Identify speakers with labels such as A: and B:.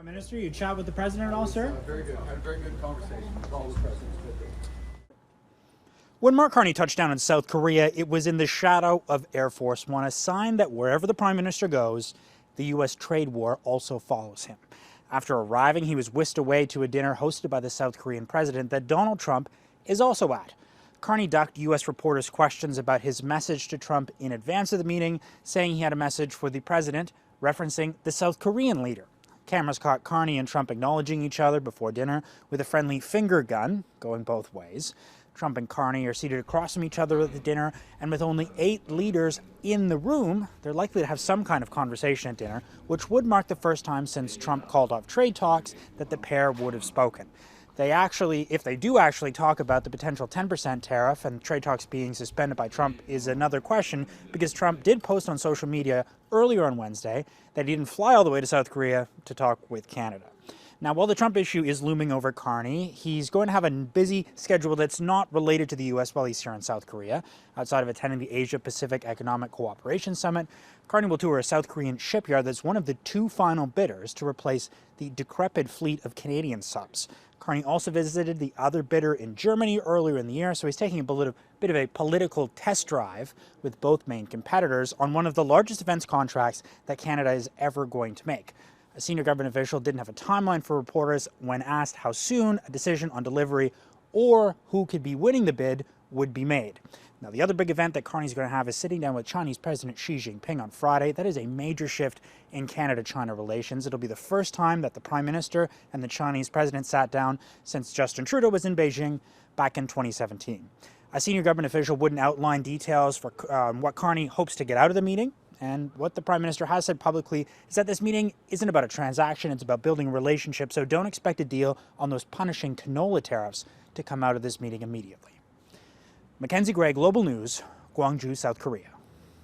A: Prime Minister, you chat with the president at all, sir?
B: Very good. Had a very good conversation with all the presidents.
A: When Mark Carney touched down in South Korea, it was in the shadow of Air Force One, a sign that wherever the Prime Minister goes, the U.S. trade war also follows him. After arriving, he was whisked away to a dinner hosted by the South Korean president that Donald Trump is also at. Carney ducked U.S. reporters' questions about his message to Trump in advance of the meeting, saying he had a message for the president, referencing the South Korean leader. Cameras caught Carney and Trump acknowledging each other before dinner with a friendly finger gun going both ways. Trump and Carney are seated across from each other at the dinner, and with only 8 leaders in the room, they're likely to have some kind of conversation at dinner, which would mark the first time since Trump called off trade talks that the pair would have spoken. If they do actually talk about the potential 10% tariff and trade talks being suspended by Trump is another question, because Trump did post on social media earlier on Wednesday that he didn't fly all the way to South Korea to talk with Canada. Now, while the Trump issue is looming over Carney, he's going to have a busy schedule that's not related to the U.S. while he's here in South Korea. Outside of attending the Asia-Pacific Economic Cooperation Summit, Carney will tour a South Korean shipyard that's one of the 2 final bidders to replace the decrepit fleet of Canadian subs. Carney also visited the other bidder in Germany earlier in the year, so he's taking a bit of a political test drive with both main competitors on one of the largest defense contracts that Canada is ever going to make. A senior government official didn't have a timeline for reporters when asked how soon a decision on delivery or who could be winning the bid would be made. Now, the other big event that Carney's going to have is sitting down with Chinese President Xi Jinping on Friday. That is a major shift in Canada-China relations. It'll be the first time that the Prime Minister and the Chinese President sat down since Justin Trudeau was in Beijing back in 2017. A senior government official wouldn't outline details for what Carney hopes to get out of the meeting. And what the Prime Minister has said publicly is that this meeting isn't about a transaction, it's about building a relationship, so don't expect a deal on those punishing canola tariffs to come out of this meeting immediately. Mackenzie Gray, Global News, Gwangju, South Korea.